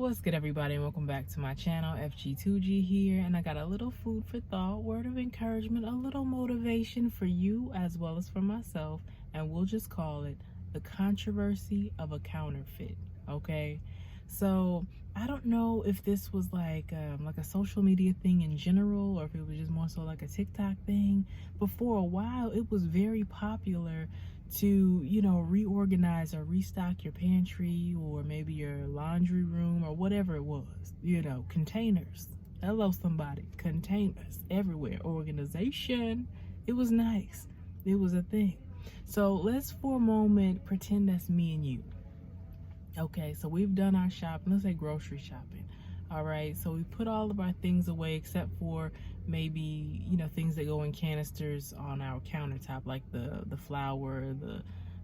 What's good, everybody, and welcome back to my channel. FG2G here, and I got a little food for thought, word of encouragement, a little motivation for you as well as for myself, and we'll just call it the controversy of a counterfeit. Okay, so I don't know if this was like a social media thing in general, or if it was just more so like a TikTok thing, but for a while it was very popular to, reorganize or restock your pantry or maybe your laundry room or whatever it was, containers. Hello, somebody. Containers everywhere. Organization. It was nice. It was a thing. So let's for a moment pretend that's me and you. Okay, so we've done our shopping. Let's say grocery shopping. All right, so we put all of our things away except for maybe, things that go in canisters on our countertop, like the flour,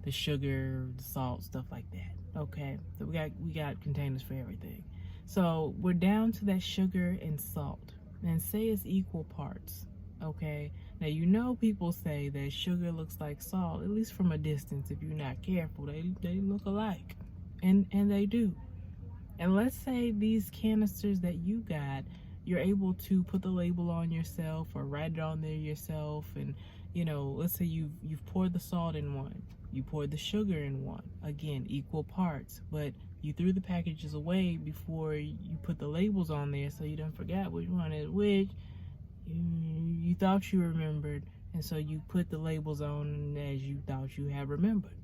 the sugar, the salt, stuff like that. Okay, so we got containers for everything. So we're down to that sugar and salt, and say it's equal parts. Okay, now people say that sugar looks like salt, at least from a distance. If you're not careful, they look alike, and they do. And let's say these canisters that you got, you're able to put the label on yourself or write it on there yourself. And, let's say you've poured the salt in one, you poured the sugar in one, again, equal parts, but you threw the packages away before you put the labels on there, so you don't forget which one is which. You thought you remembered, and so you put the labels on as you thought you had remembered.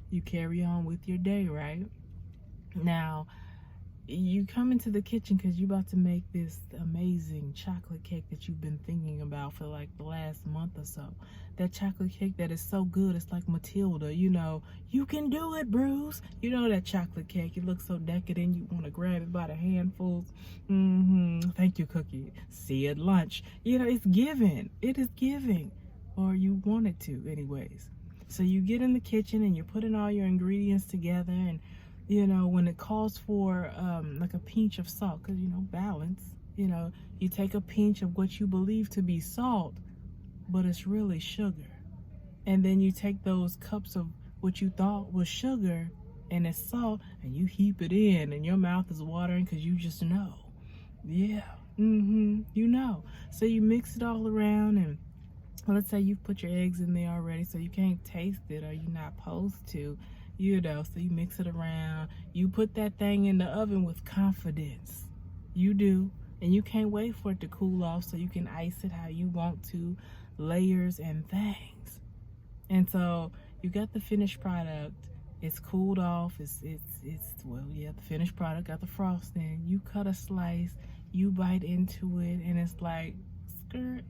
You carry on with your day, right? Now, you come into the kitchen because you're about to make this amazing chocolate cake that you've been thinking about for like the last month or so. That chocolate cake that is so good, it's like Matilda, you can do it, Bruce. That chocolate cake, it looks so decadent, you want to grab it by the handfuls. Thank you, Cookie. See you at lunch. It's giving. It is giving. Or you want it to, anyways. So you get in the kitchen and you're putting all your ingredients together, and when it calls for like a pinch of salt, because balance, you take a pinch of what you believe to be salt, but it's really sugar. And then you take those cups of what you thought was sugar and it's salt, and you heap it in, and your mouth is watering because you just know. Yeah, So you mix it all around, and let's say you've put your eggs in there already, so you can't taste it, or you're not supposed to. So you mix it around, you put that thing in the oven with confidence. You do, and you can't wait for it to cool off so you can ice it how you want to, layers and things. And so you got the finished product, it's cooled off, the finished product got the frosting, you cut a slice, you bite into it, and it's like, skirt,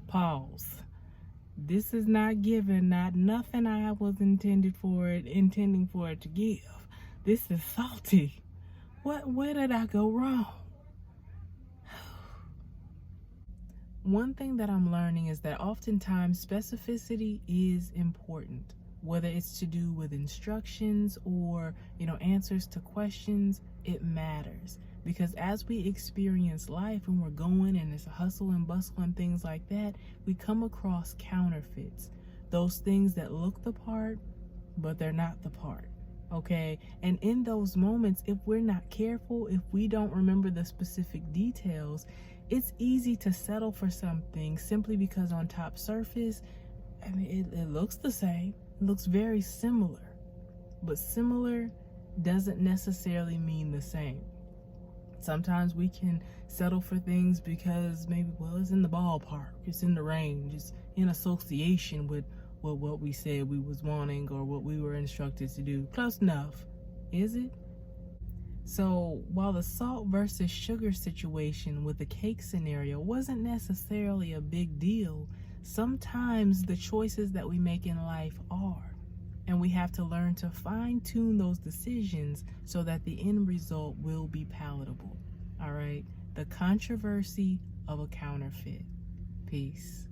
pause. This is not giving, not nothing I was intending for it to give. This is salty. Where did I go wrong? One thing that I'm learning is that oftentimes specificity is important, whether it's to do with instructions or, answers to questions. It matters. Because as we experience life and we're going and it's a hustle and bustle and things like that, we come across counterfeits. Those things that look the part, but they're not the part. Okay? And in those moments, if we're not careful, if we don't remember the specific details, it's easy to settle for something simply because on top surface, it looks the same. It looks very similar. But similar doesn't necessarily mean the same. Sometimes we can settle for things because maybe, it's in the ballpark, it's in the range, it's in association with what we said we was wanting or what we were instructed to do. Close enough, is it? So while the salt versus sugar situation with the cake scenario wasn't necessarily a big deal, sometimes the choices that we make in life are. And we have to learn to fine-tune those decisions so that the end result will be palatable. All right? The controversy of a counterfeit. Peace.